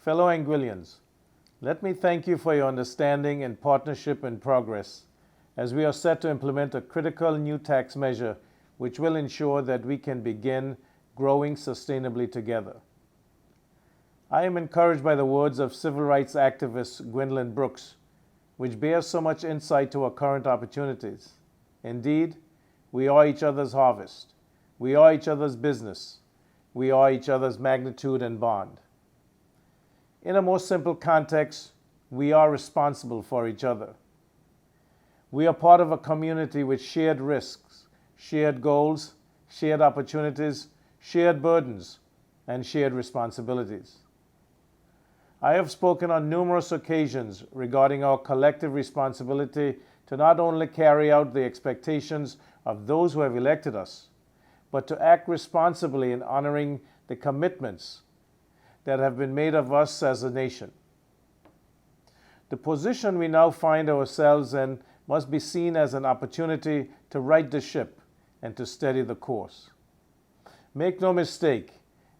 Fellow Anguillians, let me thank you for your understanding and partnership in progress as we are set to implement a critical new tax measure which will ensure that we can begin growing sustainably together. I am encouraged by the words of civil rights activist Gwendolyn Brooks, which bears so much insight to our current opportunities. Indeed, we are each other's harvest. We are each other's business. We are each other's magnitude and bond. In a more simple context, we are responsible for each other. We are part of a community with shared risks, shared goals, shared opportunities, shared burdens, and shared responsibilities. I have spoken on numerous occasions regarding our collective responsibility to not only carry out the expectations of those who have elected us, but to act responsibly in honoring the commitments that have been made of us as a nation. The position we now find ourselves in must be seen as an opportunity to right the ship and to steady the course. Make no mistake,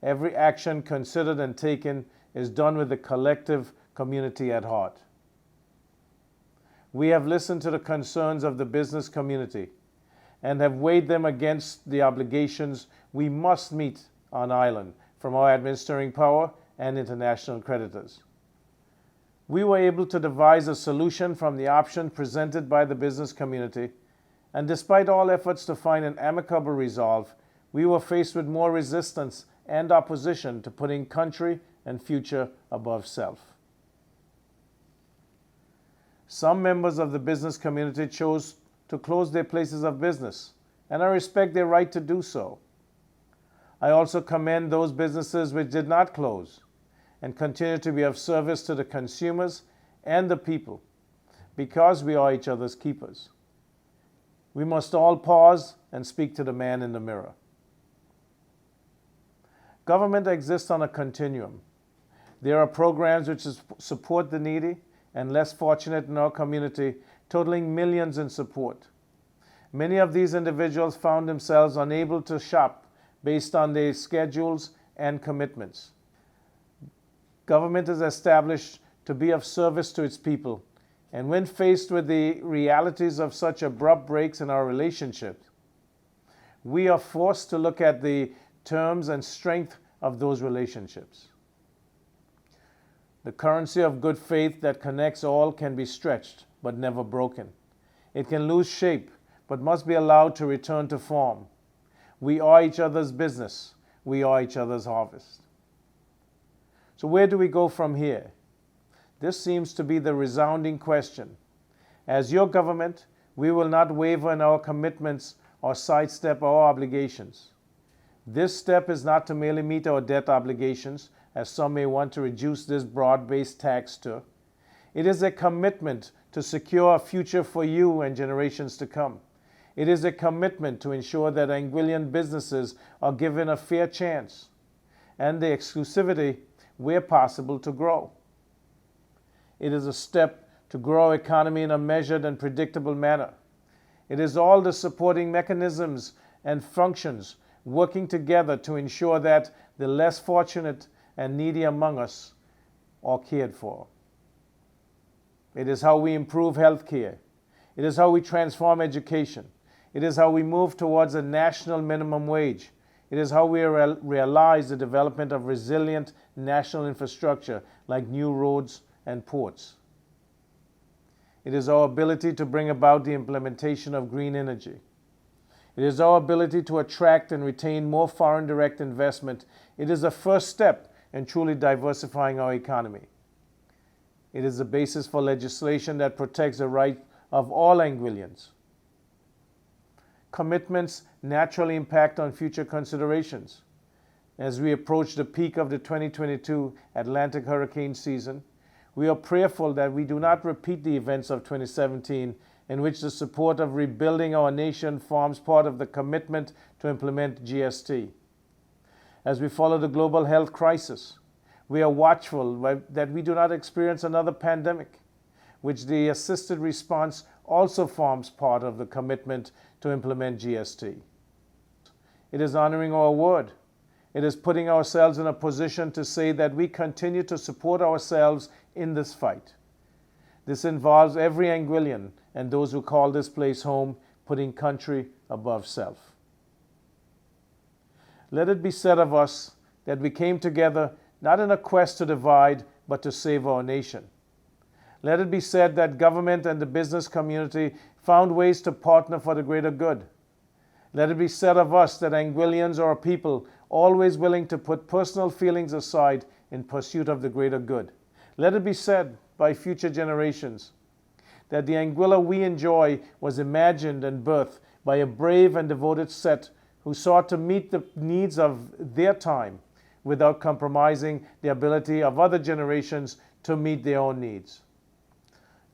every action considered and taken is done with the collective community at heart. We have listened to the concerns of the business community and have weighed them against the obligations we must meet on island from our administering power and international creditors. We were able to devise a solution from the options presented by the business community, and despite all efforts to find an amicable resolve, we were faced with more resistance and opposition to putting country and future above self. Some members of the business community chose to close their places of business, and I respect their right to do so. I also commend those businesses which did not close and continue to be of service to the consumers and the people, because we are each other's keepers. We must all pause and speak to the man in the mirror. Government exists on a continuum. There are programs which support the needy and less fortunate in our community, totaling millions in support. Many of these individuals found themselves unable to shop based on their schedules and commitments. Government is established to be of service to its people, and when faced with the realities of such abrupt breaks in our relationship, we are forced to look at the terms and strength of those relationships. The currency of good faith that connects all can be stretched, but never broken. It can lose shape, but must be allowed to return to form. We are each other's business. We are each other's harvest. So where do we go from here? This seems to be the resounding question. As your government, we will not waver in our commitments or sidestep our obligations. This step is not to merely meet our debt obligations, as some may want to reduce this broad-based tax to. It is a commitment to secure a future for you and generations to come. It is a commitment to ensure that Anguillian businesses are given a fair chance and the exclusivity, where possible, to grow. It is a step to grow our economy in a measured and predictable manner. It is all the supporting mechanisms and functions working together to ensure that the less fortunate and needy among us are cared for. It is how we improve health care. It is how we transform education. It is how we move towards a national minimum wage. It is how we realize the development of resilient national infrastructure like new roads and ports. It is our ability to bring about the implementation of green energy. It is our ability to attract and retain more foreign direct investment. It is the first step in truly diversifying our economy. It is the basis for legislation that protects the right of all Anguillians. Commitments naturally impact on future considerations. As we approach the peak of the 2022 Atlantic hurricane season, we are prayerful that we do not repeat the events of 2017, in which the support of rebuilding our nation forms part of the commitment to implement GST. As we follow the global health crisis, we are watchful that we do not experience another pandemic, which the assisted response also forms part of the commitment to implement GST. It is honoring our word It is putting ourselves in a position to say that we continue to support ourselves in this fight. This involves every Anguillian and those who call this place home, putting country above self. Let it be said of us that we came together not in a quest to divide, but to save our nation. Let it be said that government and the business community found ways to partner for the greater good. Let it be said of us that Anguillians are a people always willing to put personal feelings aside in pursuit of the greater good. Let it be said by future generations that the Anguilla we enjoy was imagined and birthed by a brave and devoted set who sought to meet the needs of their time without compromising the ability of other generations to meet their own needs.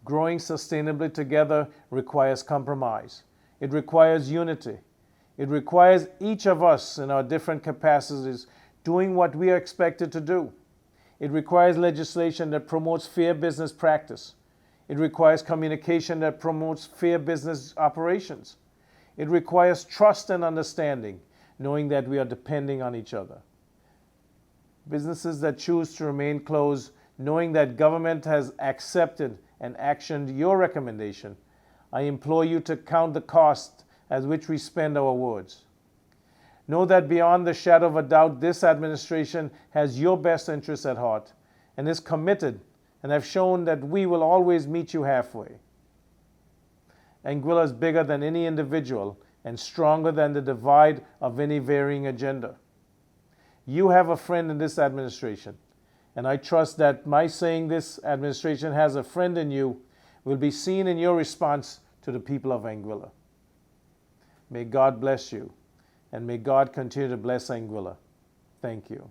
Growing sustainably together requires compromise. It requires unity. It requires each of us in our different capacities doing what we are expected to do. It requires legislation that promotes fair business practice. It requires communication that promotes fair business operations. It requires trust and understanding, knowing that we are depending on each other. Businesses that choose to remain closed, knowing that government has accepted and actioned your recommendation, I implore you to count the cost at which we spend our words. Know that beyond the shadow of a doubt, this administration has your best interests at heart and is committed and have shown that we will always meet you halfway. Anguilla is bigger than any individual and stronger than the divide of any varying agenda. You have a friend in this administration, and I trust that my saying this administration has a friend in you will be seen in your response to the people of Anguilla. May God bless you, and may God continue to bless Anguilla. Thank you.